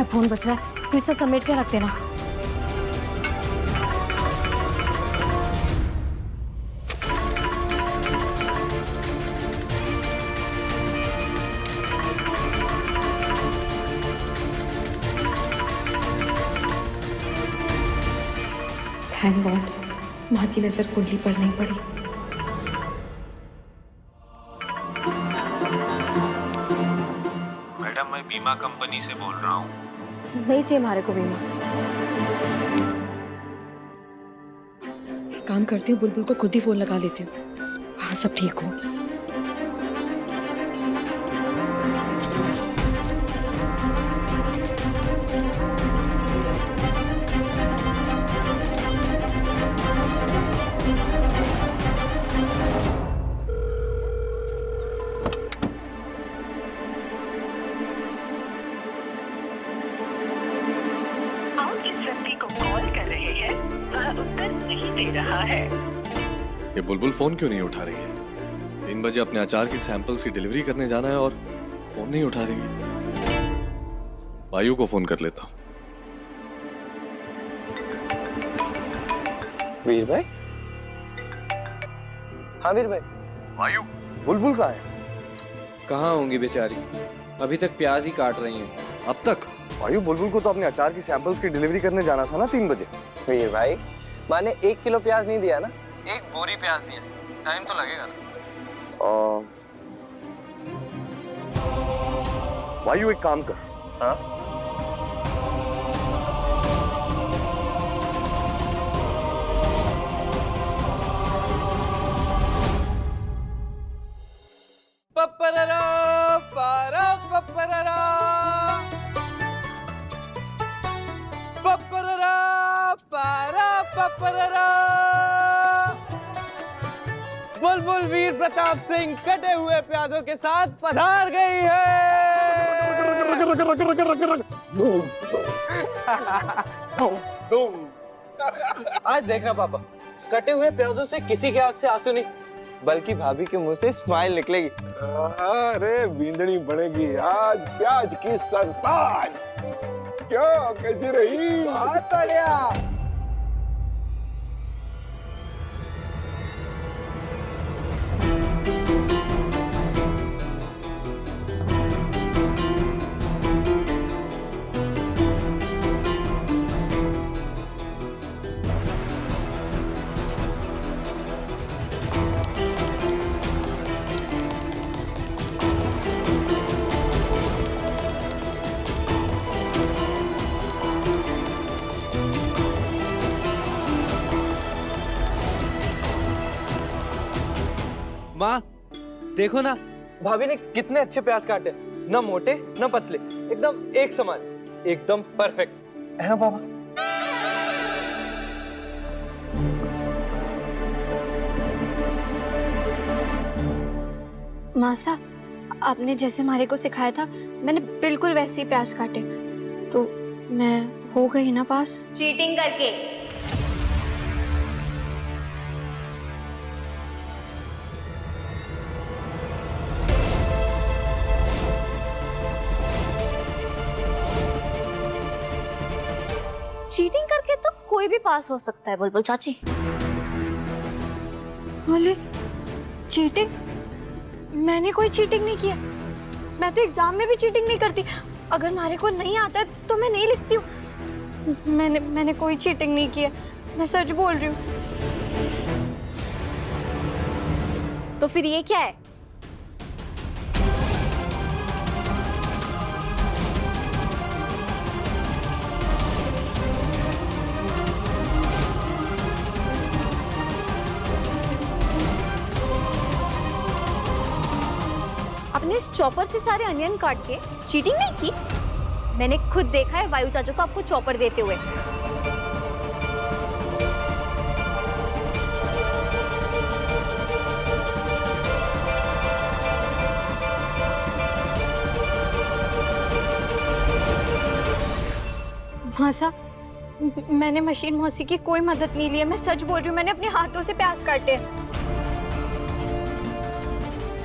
तुम्हारा फोन बच रहा है, फिर सब समेट के रख देना। थैंक गॉड माँ की नजर कुंडली पर नहीं पड़ी। मैडम, मैं बीमा कंपनी से बोल रहा हूँ। नहीं चाहिए हमारे को बीमा। एक काम करती हूँ, बुलबुल को खुद ही फोन लगा लेती हूँ। हाँ सब ठीक हो। ये बुलबुल फोन क्यों नहीं उठा रही है? 3 बजे अपने अचार की सैंपल्स की डिलीवरी करने जाना है और फोन नहीं उठा रही है। वायु को फोन कर लेता हूँ। वीर भाई? हाँ वीर भाई। वायु, बुलबुल कहाँ है? कहाँ होंगी बेचारी, अभी तक प्याज ही काट रही हैं। अब तक? वायु, बुलबुल को तो अपने अचार की सैंपल्स की डिलीवरी करने जाना था ना 3 बजे। वीर भाई, माने 1 किलो प्याज नहीं दिया ना, 1 बोरी प्याज दिया। टाइम तो लगेगा ना। वायु एक काम कर। हाँ? पपररा पारा पपररा पपररा पारा पपररा। बुलबुल वीर प्रताप सिंह कटे हुए प्याजों के साथ पधार गई है। आज देखना पापा, कटे हुए प्याजों से किसी के आंख से आंसू नहीं, बल्कि भाभी के मुंह से स्माइल निकलेगी। अरे बींदड़ी बढ़ेगी आज प्याज की सरताज। क्यों कैसी रही? बहुत बढ़िया। माँ देखो ना, भाभी ने कितने अच्छे प्याज काटे, ना मोटे ना पतले, एकदम एक समान, एकदम परफेक्ट है ना पापा? मासा, आपने जैसे हमारे को सिखाया था मैंने बिल्कुल वैसे ही प्याज काटे, तो मैं हो गई ना पास चीटिंग करके। चीटिंग करके तो कोई भी पास हो सकता है बुलबुल चाची। बोले चीटिंग? मैंने कोई चीटिंग नहीं किया। मैं तो एग्जाम में भी चीटिंग नहीं करती। अगर हमारे को नहीं आता है तो मैं नहीं लिखती हूँ। मैंने कोई चीटिंग नहीं किया, मैं सच बोल रही हूँ। तो फिर ये क्या है? आपने इस चॉपर से सारे अनियन काट के चीटिंग नहीं की? मैंने खुद देखा है वायु चाचू को आपको चॉपर देते हुए। मासा, मैंने मशीन मौसी की कोई मदद नहीं ली है। मैं सच बोल रही हूँ, मैंने अपने हाथों से प्याज काटे।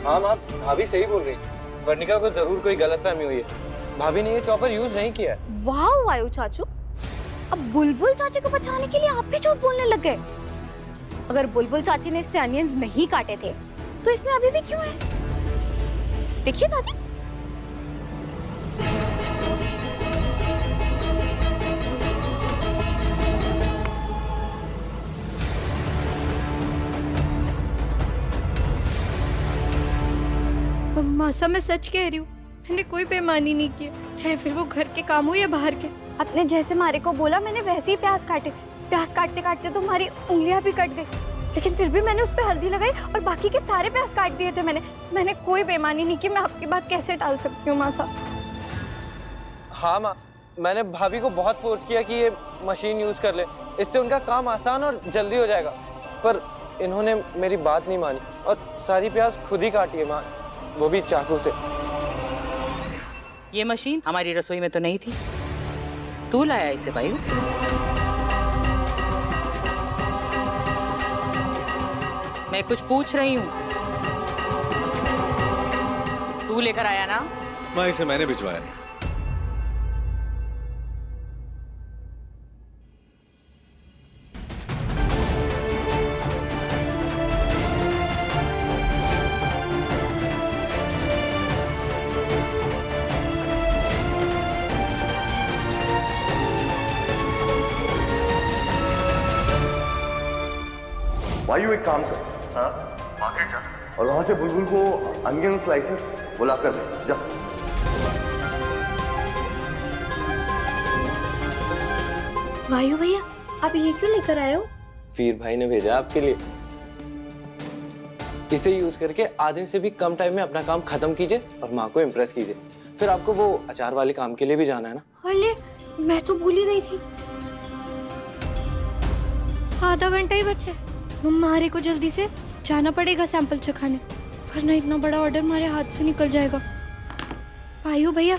हाँ माँ, भाभी सही बोल रही, वर्णिका को जरूर कोई गलतफहमी हुई है। भाभी ने ये चॉपर यूज नहीं किया है। वाह वायु चाचू, अब बुलबुल चाची को बचाने के लिए आप भी झूठ बोलने लग गए। अगर बुलबुल चाची ने इससे अनियंस नहीं काटे थे तो इसमें अभी भी क्यों है? देखिए दादी, मासा मैं सच कह रही हूँ, मैंने कोई बेईमानी नहीं की, चाहे फिर वो घर के काम हो या बाहर के। आपने जैसे मारे को बोला मैंने वैसे ही प्याज काटे। प्याज काटते काटते तो हमारी उंगलियां भी कट गई, लेकिन फिर भी मैंने उस पर हल्दी लगाई और बाकी के सारे प्याज काट दिए थे मैंने कोई बेईमानी नहीं की। मैं आपकी बात कैसे टाल सकती हूँ मासा? हाँ माँ, मैंने भाभी को बहुत फोर्स किया कि ये मशीन यूज कर ले, इससे उनका काम आसान और जल्दी हो जाएगा, पर इन्होंने मेरी बात नहीं मानी और सारी प्याज खुद ही काटी है माँ, वो भी चाकू से। ये मशीन हमारी रसोई में तो नहीं थी, तू लाया इसे भाई। मैं कुछ पूछ रही हूँ, तू लेकर आया ना? माँ इसे मैंने भिजवाया। वायु एक काम कर, मार्केट जा और वहां से बुलबुल को अनियन स्लाइसर बुला कर ले जा। वायु भैया, आप ये क्यों लेकर आए हो? वीर भाई ने भेजा आपके लिए। इसे यूज करके आधे से भी कम टाइम में अपना काम खत्म कीजिए और माँ को इम्प्रेस कीजिए। फिर आपको वो अचार वाले काम के लिए भी जाना है ना। अरे मैं तो भूल ही गई थी, आधा घंटा ही बचा है। हमारे को जल्दी से जाना पड़ेगा सैंपल चखाने, वरना इतना बड़ा ऑर्डर हमारे हाथ से निकल जाएगा। वायु भैया,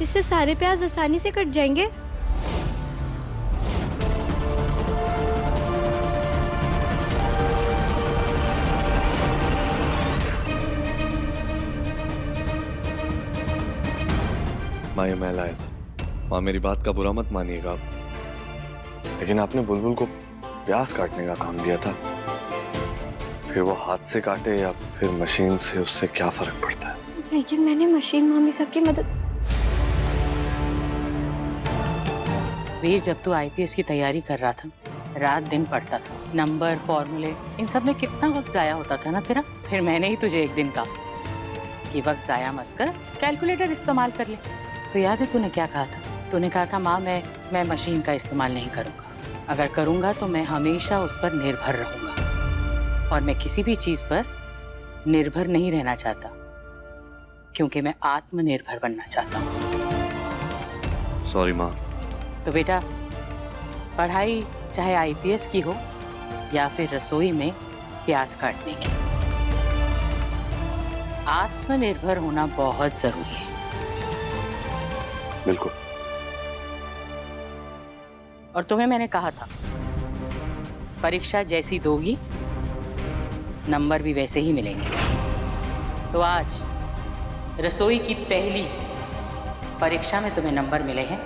इससे सारे प्याज आसानी से कट जाएंगे। माँ ये मैं लाया था। माँ मेरी बात का बुरा मत मानिएगा आप, लेकिन आपने बुलबुल को प्याज काटने का काम दिया था, फिर वो हाथ से काटे या फिर मशीन से, उससे क्या फर्क पड़ता है? लेकिन मैंने मशीन मामी सबकी मदद। वीर, जब तू आईपीएस की तैयारी कर रहा था, रात दिन पढ़ता था, नंबर फॉर्मूले इन सब में कितना वक्त जाया होता था ना तेरा। फिर मैंने ही तुझे एक दिन कहा कि वक्त जाया मत कर, कैलकुलेटर इस्तेमाल कर ले। तो याद है तूने क्या कहा था? तूने कहा था माँ मैं मशीन का इस्तेमाल नहीं करूँगा, अगर करूँगा तो मैं हमेशा उस पर निर्भर रहूँगा, और मैं किसी भी चीज़ पर निर्भर नहीं रहना चाहता, क्योंकि मैं आत्मनिर्भर बनना चाहता हूँ। सॉरी माँ। तो बेटा, पढ़ाई चाहे आईपीएस की हो या फिर रसोई में प्याज काटने की, आत्मनिर्भर होना बहुत जरूरी है। बिल्कुल। और तुम्हें मैंने कहा था, परीक्षा जैसी दोगी नंबर भी वैसे ही मिलेंगे। तो आज रसोई की पहली परीक्षा में तुम्हें नंबर मिले हैं।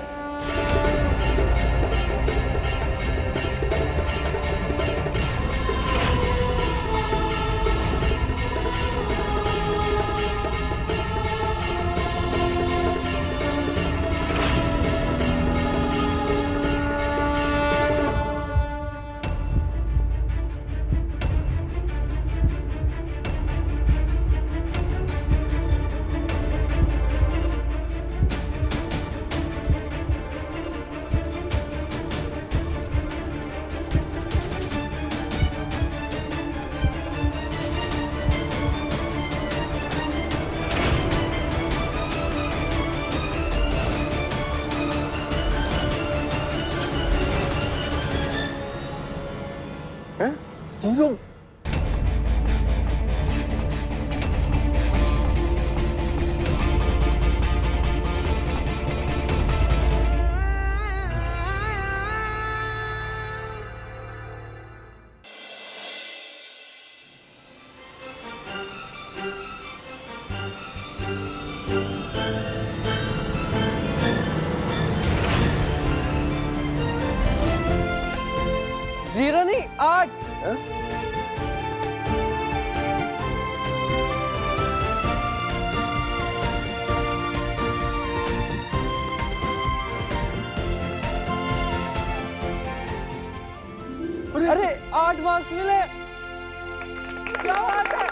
हाँ? अरे 8 मार्क्स मिले, क्या बात है।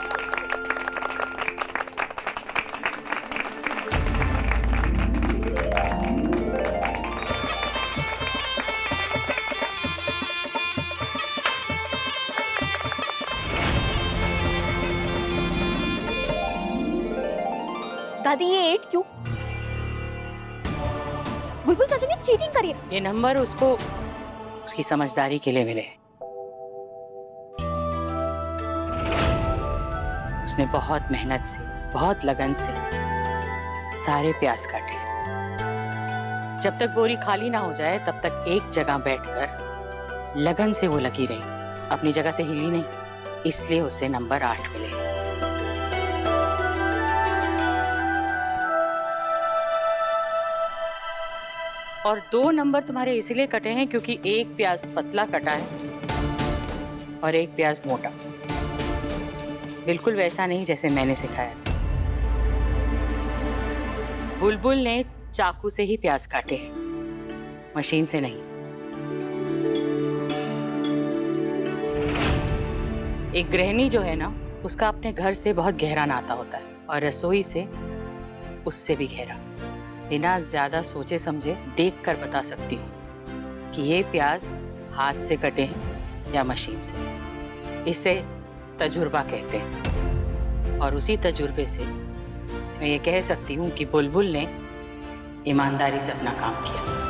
दादी ये 8 क्यों? बुलबुल चाची ने चीटिंग करी है। ये नंबर उसको उसकी समझदारी के लिए मिले। उसने बहुत मेहनत से, बहुत लगन से सारे प्याज काटे। जब तक बोरी खाली ना हो जाए तब तक एक जगह बैठकर लगन से वो लगी रही, अपनी जगह से हिली नहीं। इसलिए उसे नंबर 8 मिले। और 2 नंबर तुम्हारे इसलिए कटे हैं क्योंकि एक प्याज पतला कटा है और एक प्याज मोटा, बिल्कुल वैसा नहीं जैसे मैंने सिखाया। बुलबुल ने चाकू से ही प्याज काटे हैं, मशीन से नहीं। एक गृहिणी जो है ना, उसका अपने घर से बहुत गहरा नाता होता है और रसोई से उससे भी गहरा। बिना ज्यादा सोचे समझे देख कर बता सकती हूँ कि ये प्याज हाथ से कटे हैं या मशीन से। इसे तजुर्बा कहते हैं और उसी तजुर्बे से मैं ये कह सकती हूँ कि बुलबुल ने ईमानदारी से अपना काम किया।